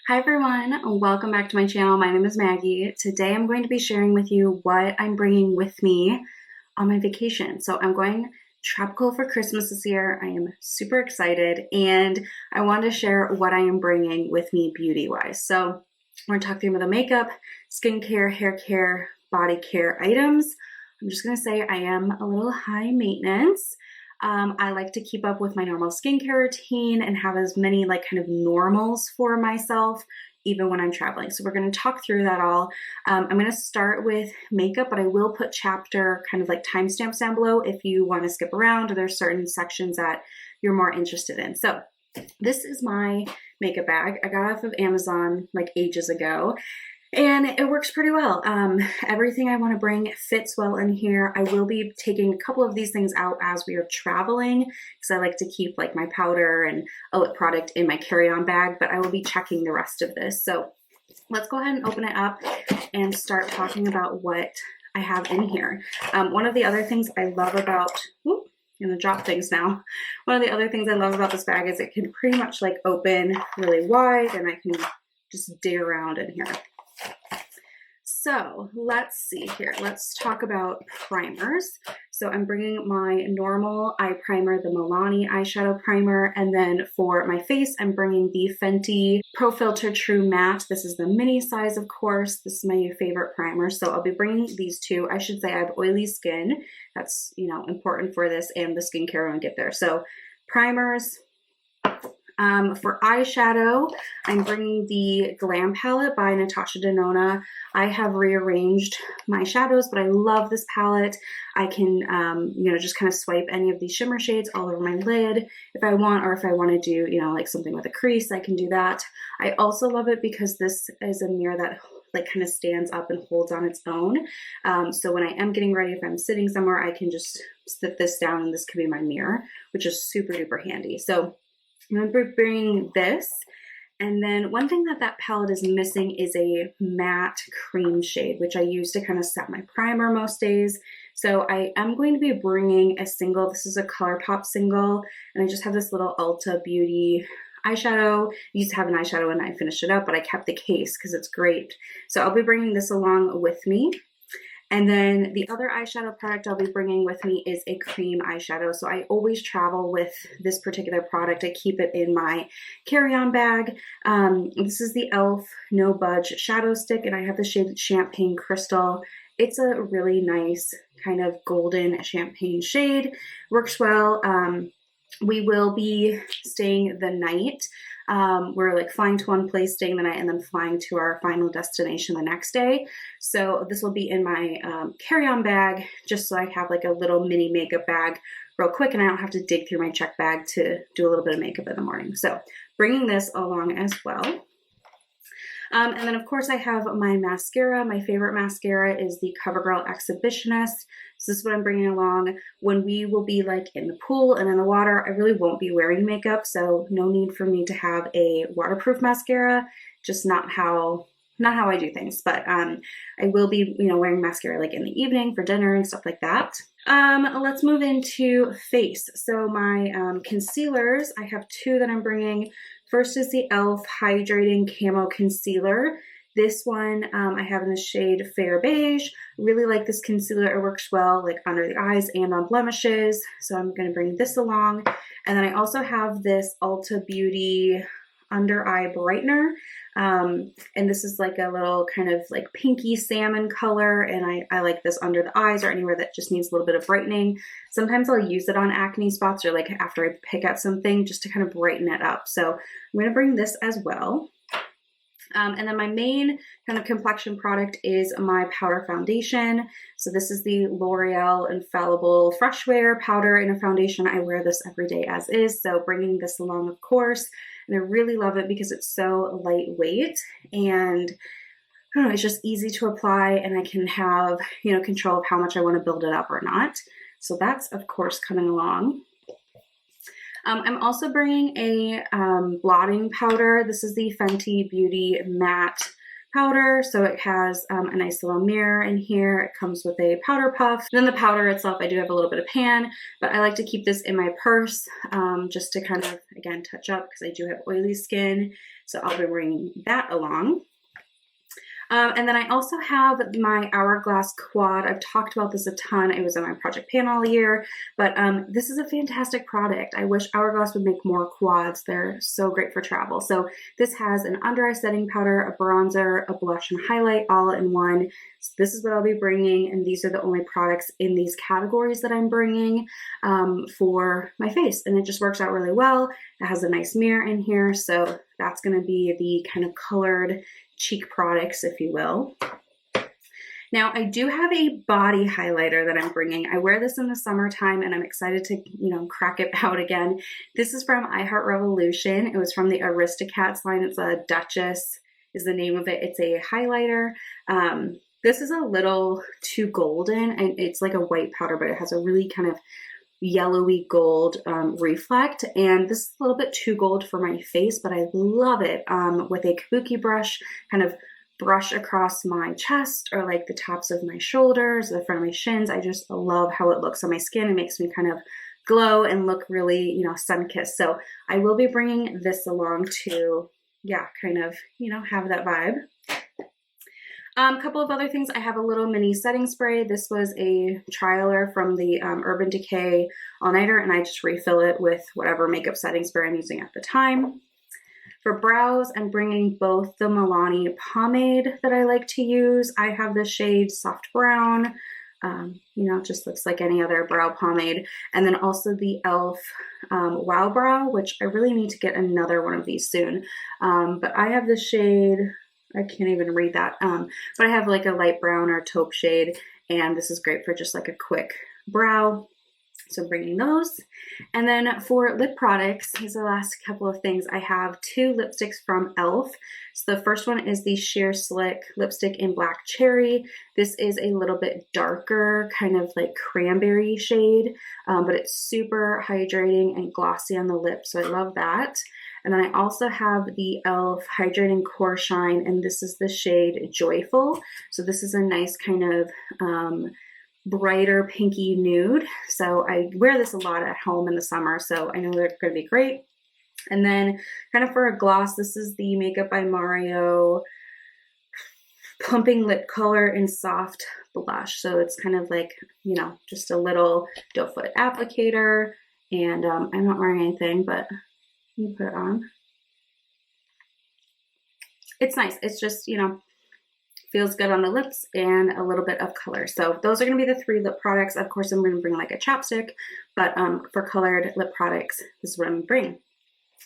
Hi everyone, welcome back to my channel. My name is Maggie. Today I'm going to be sharing with you what I'm bringing with me on my vacation. So I'm going tropical for Christmas this year. I am super excited and I wanted to share what I am bringing with me beauty-wise. So we're going to talk through the makeup, skincare, hair care, body care items. I'm just going to say I am a little high maintenance. I like to keep up with my normal skincare routine and have as many like kind of normals for myself even when I'm traveling. So we're going to talk through that all. I'm going to start with makeup, but I will put chapter kind of like timestamps down below if you want to skip around or there's certain sections that you're more interested in. So this is my makeup bag. I got off of Amazon like ages ago. And it works pretty well. Everything I want to bring fits well in here. I will be taking a couple of these things out as we are traveling because I like to keep like my powder and a lip product in my carry-on bag, but I will be checking the rest of this. So let's go ahead and open it up and start talking about what I have in here. One of the other things I love about, I'm gonna drop things now. One of the other things I love about this bag is it can pretty much like open really wide and I can just dig around in here. So let's see here. Let's talk about primers. So I'm bringing my normal eye primer, the Milani eyeshadow primer. And then for my face, I'm bringing the Fenty Pro Filter True Matte. This is the mini size, of course. This is my favorite primer. So I'll be bringing these two. I should say I have oily skin. That's, important for this and the skincare when I get there. So primers. For eyeshadow, I'm bringing the Glam Palette by Natasha Denona. I have rearranged my shadows, but I love this palette. I can, just kind of swipe any of these shimmer shades all over my lid if I want, or if I want to do, like something with a crease, I can do that. I also love it because this is a mirror that like kind of stands up and holds on its own. So when I am getting ready, if I'm sitting somewhere, I can just sit this down and this can be my mirror, which is super duper handy. So I'm going to be bringing this. And then one thing that palette is missing is a matte cream shade, which I use to kind of set my primer most days. So I am going to be bringing a single. This is a ColourPop single. And I just have this little Ulta Beauty eyeshadow. I used to have an eyeshadow and I finished it up, but I kept the case because it's great. So I'll be bringing this along with me. And then the other eyeshadow product I'll be bringing with me is a cream eyeshadow. So I always travel with this particular product. I keep it in my carry-on bag. This is the e.l.f. No Budge Shadow Stick, and I have the shade Champagne Crystal. It's a really nice kind of golden champagne shade. Works well. We will be staying the night. We're like flying to one place, staying the night, and then flying to our final destination the next day. So this will be in my carry-on bag, just so I have like a little mini makeup bag real quick, and I don't have to dig through my check bag to do a little bit of makeup in the morning. So bringing this along as well. And then of course I have my mascara. My favorite mascara is the CoverGirl Exhibitionist. So this is what I'm bringing along. When we will be like in the pool and in the water, I really won't be wearing makeup. So no need for me to have a waterproof mascara, just not how I do things. But I will be, wearing mascara like in the evening for dinner and stuff like that. Let's move into face. So my concealers, I have two that I'm bringing. First is the e.l.f. Hydrating Camo Concealer. This one I have in the shade Fair Beige. Really like this concealer. It works well like under the eyes and on blemishes. So I'm going to bring this along. And then I also have this Ulta Beauty Under Eye Brightener. And this is like a little kind of like pinky salmon color. And I like this under the eyes or anywhere that just needs a little bit of brightening. Sometimes I'll use it on acne spots or like after I pick out something just to kind of brighten it up. So I'm going to bring this as well. And then my main kind of complexion product is my powder foundation. So this is the L'Oreal Infallible Fresh Wear powder in a foundation. I wear this every day as is. So bringing this along, of course, and I really love it because it's so lightweight and I don't know, it's just easy to apply and I can have, control of how much I want to build it up or not. So that's, of course, coming along. I'm also bringing a blotting powder. This is the Fenty Beauty Matte powder. So it has a nice little mirror in here. It comes with a powder puff. Then the powder itself, I do have a little bit of pan, but I like to keep this in my purse just to kind of, again, touch up because I do have oily skin. So I'll be bringing that along. And then I also have my Hourglass Quad. I've talked about this a ton. It was on my project panel all year, but this is a fantastic product. I wish Hourglass would make more quads. They're so great for travel. So this has an under eye setting powder, a bronzer, a blush, and highlight all in one. So this is what I'll be bringing, and these are the only products in these categories that I'm bringing for my face, and it just works out really well. It has a nice mirror in here, so that's going to be the kind of colored cheek products, if you will. Now, I do have a body highlighter that I'm bringing. I wear this in the summertime, and I'm excited to, crack it out again. This is from I Heart Revolution. It was from the Aristocats line. It's a Duchess is the name of it. It's a highlighter. This is a little too golden, and it's like a white powder, but it has a really kind of yellowy gold reflect, and this is a little bit too gold for my face, but I love it with a kabuki brush, kind of brush across my chest or like the tops of my shoulders, the front of my shins. I just love how it looks on my skin. It makes me kind of glow and look really, sun-kissed. So I will be bringing this along to, kind of, have that vibe. A couple of other things. I have a little mini setting spray. This was a trialer from the Urban Decay All Nighter, and I just refill it with whatever makeup setting spray I'm using at the time. For brows, I'm bringing both the Milani pomade that I like to use. I have the shade Soft Brown. It just looks like any other brow pomade. And then also the e.l.f. Wow Brow, which I really need to get another one of these soon. But I have the shade, I can't even read that, but I have like a light brown or taupe shade, and this is great for just like a quick brow. So bringing those. And then for lip products, these are the last couple of things. I have two lipsticks from e.l.f. So the first one is the Sheer Slick lipstick in Black Cherry. This is a little bit darker, kind of like cranberry shade, but it's super hydrating and glossy on the lips, so I love that. And then I also have the e.l.f. Hydrating Core Shine, and this is the shade Joyful. So this is a nice kind of brighter pinky nude. So I wear this a lot at home in the summer, so I know they're going to be great. And then kind of for a gloss, this is the Makeup by Mario Plumping Lip Color in Soft Blush. So it's kind of like, just a little doe foot applicator. And I'm not wearing anything, but you put it on. It's nice. It's just, feels good on the lips and a little bit of color. So those are going to be the three lip products. Of course, I'm going to bring like a chapstick, but for colored lip products, this is what I'm going to bring.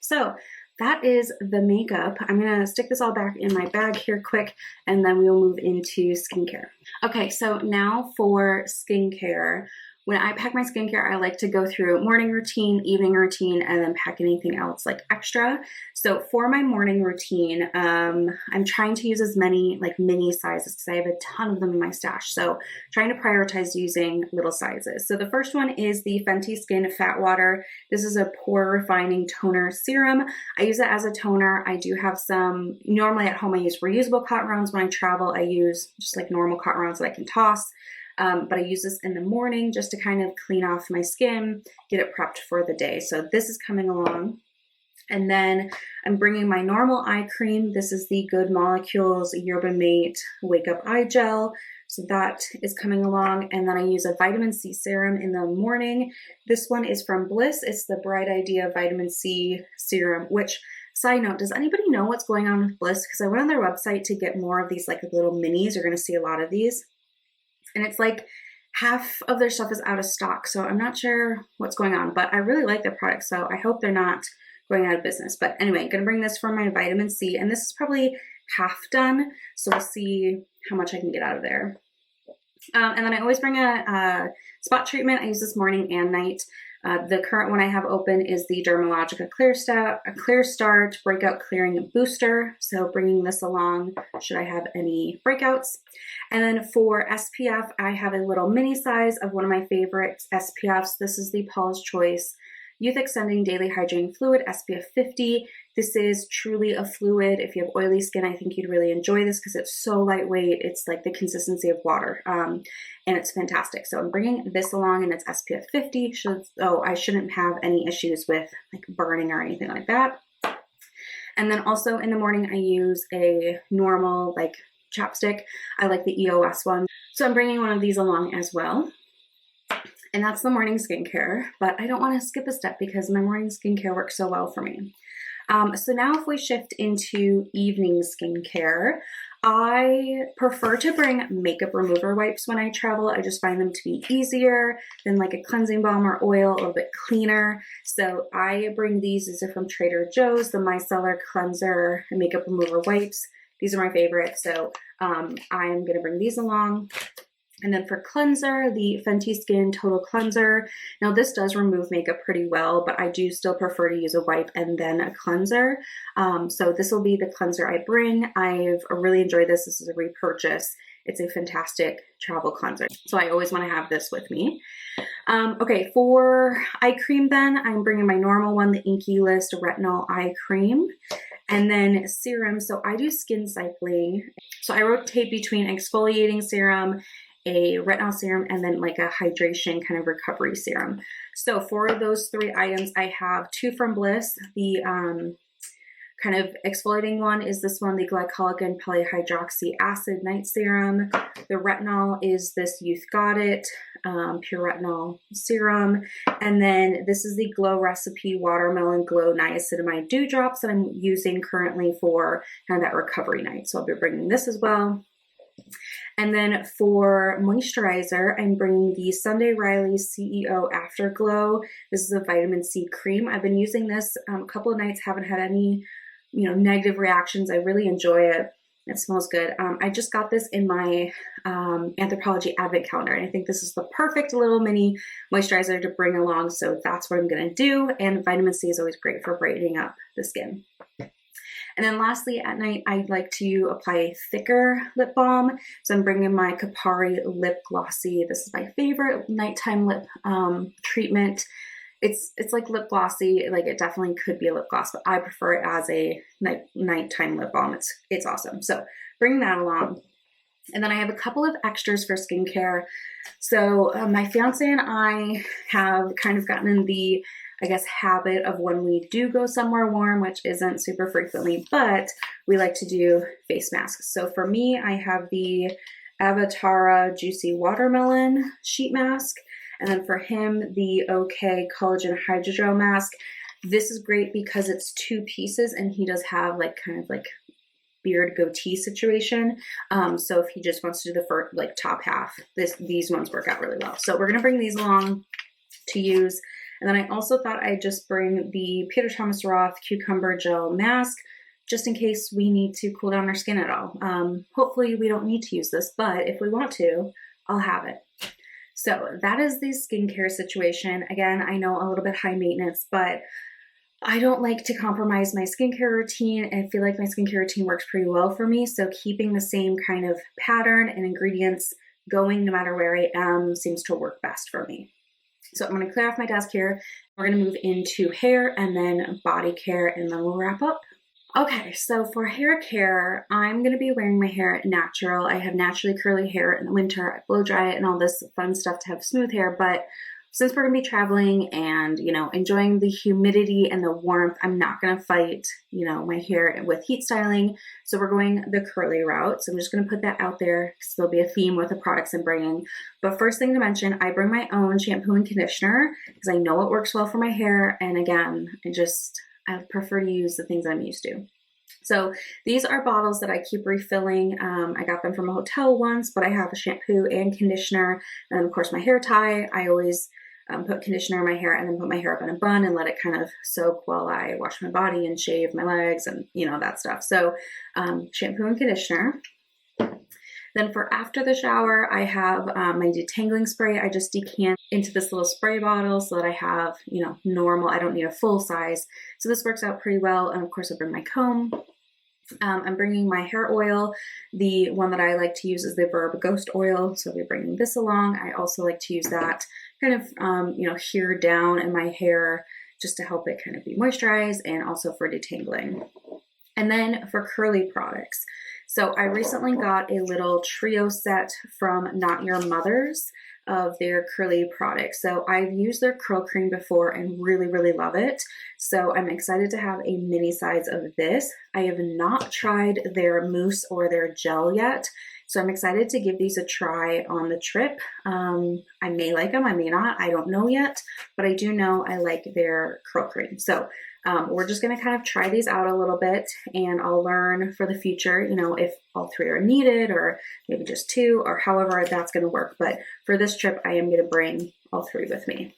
So that is the makeup. I'm going to stick this all back in my bag here quick, and then we will move into skincare. Okay, so now for skincare. When I pack my skincare, I like to go through morning routine, evening routine, and then pack anything else like extra. So for my morning routine, I'm trying to use as many like mini sizes because I have a ton of them in my stash. So trying to prioritize using little sizes. So the first one is the Fenty Skin Fat Water. This is a pore refining toner serum. I use it as a toner. I do have some, normally at home I use reusable cotton rounds. When I travel, I use just like normal cotton rounds that I can toss. But I use this in the morning just to kind of clean off my skin, get it prepped for the day. So this is coming along. And then I'm bringing my normal eye cream. This is the Good Molecules Yerba Mate Wake Up Eye Gel. So that is coming along. And then I use a vitamin C serum in the morning. This one is from Bliss. It's the Bright Idea Vitamin C Serum, which, side note, does anybody know what's going on with Bliss? Because I went on their website to get more of these like little minis. You're going to see a lot of these. And it's like half of their stuff is out of stock. So I'm not sure what's going on, but I really like their product. So I hope they're not going out of business. But anyway, I'm going to bring this for my vitamin C, and this is probably half done. So we'll see how much I can get out of there. And then I always bring a spot treatment. I use this morning and night. The current one I have open is the Dermalogica Clear Start Breakout Clearing Booster. So bringing this along should I have any breakouts. And then for SPF, I have a little mini size of one of my favorite SPFs. This is the Paula's Choice Youth Extending Daily Hydrating Fluid SPF 50. This is truly a fluid. If you have oily skin, I think you'd really enjoy this because it's so lightweight. It's like the consistency of water, and it's fantastic. So I'm bringing this along, and it's SPF 50. I shouldn't have any issues with like burning or anything like that. And then also in the morning, I use a normal like chapstick. I like the EOS one. So I'm bringing one of these along as well. And that's the morning skincare, but I don't want to skip a step because my morning skincare works so well for me. So now if we shift into evening skincare, I prefer to bring makeup remover wipes when I travel. I just find them to be easier than like a cleansing balm or oil, a little bit cleaner. So I bring these. These are from Trader Joe's, the Micellar Cleanser and Makeup Remover Wipes. These are my favorite, so I'm going to bring these along. And then for cleanser, the Fenty Skin Total Cleanser. Now this does remove makeup pretty well, but I do still prefer to use a wipe and then a cleanser. So this will be the cleanser I bring. I've really enjoyed this. This is a repurchase. It's a fantastic travel cleanser. So I always want to have this with me. Okay, for eye cream then, I'm bringing my normal one, the Inky List Retinol Eye Cream. And then serum, so I do skin cycling. So I rotate between exfoliating serum, a retinol serum, and then like a hydration kind of recovery serum. So for those 3 items, I have 2 from Bliss. The kind of exfoliating one is this one, the glycolic polyhydroxy acid night serum. The retinol is this Youth Got It pure retinol serum. And then this is the Glow Recipe Watermelon Glow Niacinamide Dew Drops that I'm using currently for kind of that recovery night. So I'll be bringing this as well. And then for moisturizer, I'm bringing the Sunday Riley CEO Afterglow. This is a vitamin C cream. I've been using this a couple of nights, haven't had any, negative reactions. I really enjoy it. It smells good. I just got this in my Anthropologie Advent Calendar, and I think this is the perfect little mini moisturizer to bring along. So that's what I'm going to do. And vitamin C is always great for brightening up the skin. And then lastly, at night, I like to apply a thicker lip balm. So I'm bringing my Kapari Lip Glossy. This is my favorite nighttime lip treatment. It's like lip glossy, like it definitely could be a lip gloss, but I prefer it as a nighttime lip balm. It's awesome. So bring that along. And then I have a couple of extras for skincare. So my fiance and I have kind of gotten in the habit of when we do go somewhere warm, which isn't super frequently, but we like to do face masks. So for me, I have the Avatara Juicy Watermelon Sheet Mask. And then for him, the OK Collagen Hydrogel Mask. This is great because it's 2 pieces and he does have kind of beard goatee situation. So if he just wants to do the first, top half, these ones work out really well. So we're going to bring these along to use. And then I also thought I'd just bring the Peter Thomas Roth Cucumber Gel Mask, just in case we need to cool down our skin at all. Hopefully we don't need to use this, but if we want to, I'll have it. So that is the skincare situation. Again, I know a little bit high maintenance, but I don't like to compromise my skincare routine. I feel like my skincare routine works pretty well for me. So keeping the same kind of pattern and ingredients going no matter where I am seems to work best for me. So I'm going to clear off my desk here. We're going to move into hair and then body care, and then we'll wrap up. Okay, so for hair care, I'm going to be wearing my hair natural. I have naturally curly hair in the winter. I blow dry it and all this fun stuff to have smooth hair, but since we're going to be traveling and, enjoying the humidity and the warmth, I'm not going to fight, my hair with heat styling. So we're going the curly route. So I'm just going to put that out there because there'll be a theme with the products I'm bringing. But first thing to mention, I bring my own shampoo and conditioner because I know it works well for my hair. And again, I prefer to use the things I'm used to. So these are bottles that I keep refilling. I got them from a hotel once, but I have a shampoo and conditioner. And of course my hair tie, I always put conditioner in my hair and then put my hair up in a bun and let it kind of soak while I wash my body and shave my legs and that stuff. So shampoo and conditioner. Then for after the shower, I have my detangling spray. I just decant into this little spray bottle so that I have, normal, I don't need a full size. So this works out pretty well. And of course I bring my comb. I'm bringing my hair oil. The one that I like to use is the Verb Ghost Oil. So I'll be bringing this along. I also like to use that kind of, here down in my hair just to help it kind of be moisturized and also for detangling. And then for curly products. So I recently got a little trio set from Not Your Mother's of their curly products. So I've used their curl cream before and really, really love it. So I'm excited to have a mini size of this. I have not tried their mousse or their gel yet. So I'm excited to give these a try on the trip. I may like them, I may not, I don't know yet, but I do know I like their curl cream. So we're just gonna kind of try these out a little bit, and I'll learn for the future, you know, if all three are needed or maybe just two or however that's gonna work. But for this trip, I am gonna bring all three with me.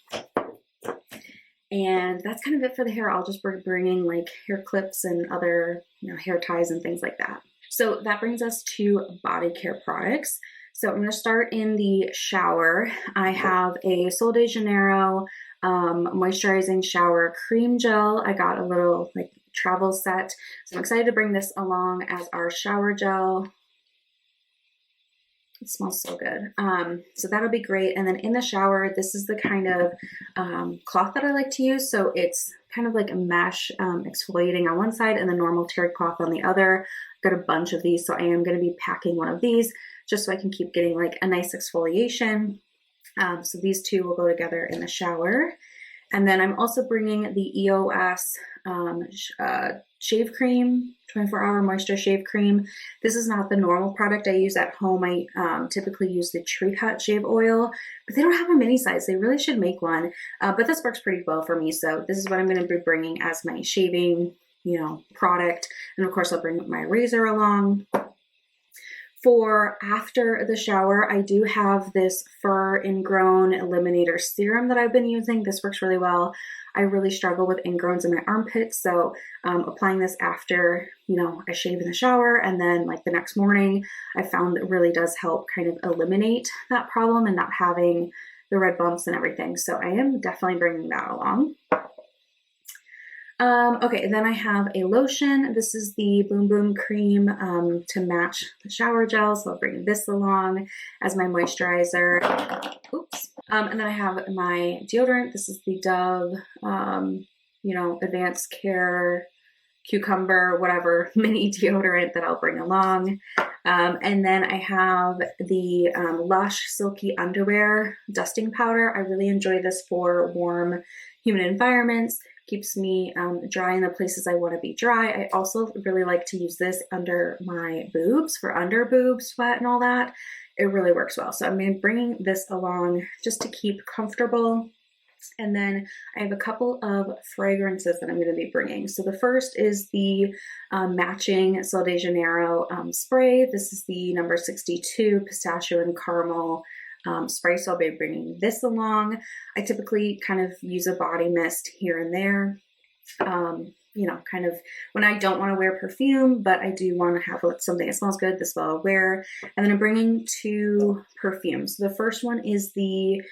And that's kind of it for the hair. I'll just be bringing like hair clips and other, you know, hair ties and things like that. So that brings us to body care products. So I'm going to start in the shower. I have a Sol de Janeiro moisturizing shower cream gel. I got a little like travel set. So I'm excited to bring this along as our shower gel. It smells so good. So that'll be great. And then in the shower, this is the kind of cloth that I like to use. So it's kind of like a mesh exfoliating on one side and the normal terry cloth on the other. I've got a bunch of these, so I am going to be packing one of these just so I can keep getting like a nice exfoliation. So these two will go together in the shower. And then I'm also bringing the EOS shave cream, 24-hour moisture shave cream. This is not the normal product I use at home. I typically use the Tree Hut shave oil, but they don't have a mini size. They really should make one, but this works pretty well for me. So this is what I'm going to be bringing as my shaving, you know, product. And of course I'll bring my razor along. For after the shower, I do have this Fur Ingrown Eliminator Serum that I've been using. This works really well. I really struggle with ingrowns in my armpits, so applying this after, you know, I shave in the shower and then like the next morning, I found it really does help kind of eliminate that problem and not having the red bumps and everything. So I am definitely bringing that along. Okay, then I have a lotion. This is the Boom Boom Cream to match the shower gel, so I'll bring this along as my moisturizer. Oops. And then I have my deodorant. This is the Dove, you know, Advanced Care Cucumber, whatever, mini deodorant that I'll bring along. And then I have the Lush Silky Underwear Dusting Powder. I really enjoy this for warm, humid environments. Keeps me dry in the places I want to be dry. I also really like to use this under my boobs for under boob sweat and all that. It really works well. So I'm going to bring this along just to keep comfortable. And then I have a couple of fragrances that I'm going to be bringing. So the first is the matching Sol de Janeiro spray. This is the number 62 pistachio and caramel spray, so I'll be bringing this along. I typically kind of use a body mist here and there, you know, kind of when I don't want to wear perfume, but I do want to have something that smells good. This will I'll wear. And then I'm bringing two perfumes. So the first one is the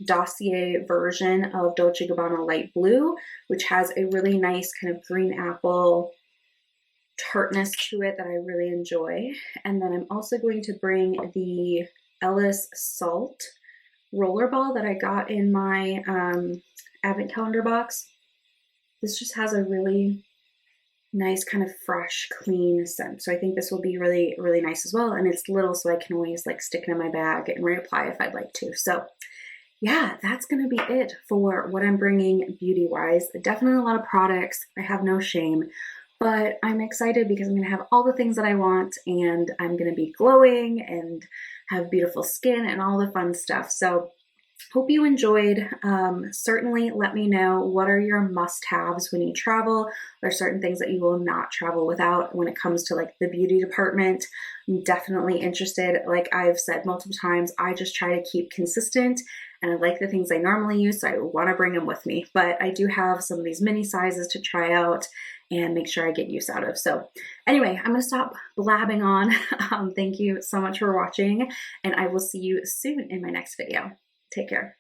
Dossier version of Dolce & Gabbana Light Blue, which has a really nice kind of green apple tartness to it that I really enjoy. And then I'm also going to bring the Ellis Salt rollerball that I got in my advent calendar box. This just has a really nice kind of fresh, clean scent. So I think this will be really, really nice as well. And it's little, so I can always like stick it in my bag and reapply if I'd like to. So yeah, that's going to be it for what I'm bringing beauty-wise. Definitely a lot of products. I have no shame. But I'm excited because I'm going to have all the things that I want, and I'm going to be glowing and have beautiful skin and all the fun stuff. So hope you enjoyed. Certainly let me know, what are your must-haves when you travel? There are certain things that you will not travel without when it comes to like the beauty department. I'm definitely interested. Like I've said multiple times, I just try to keep consistent, and I like the things I normally use, so I want to bring them with me. But I do have some of these mini sizes to try out and make sure I get use out of. So anyway, I'm going to stop blabbing on. Thank you so much for watching, and I will see you soon in my next video. Take care.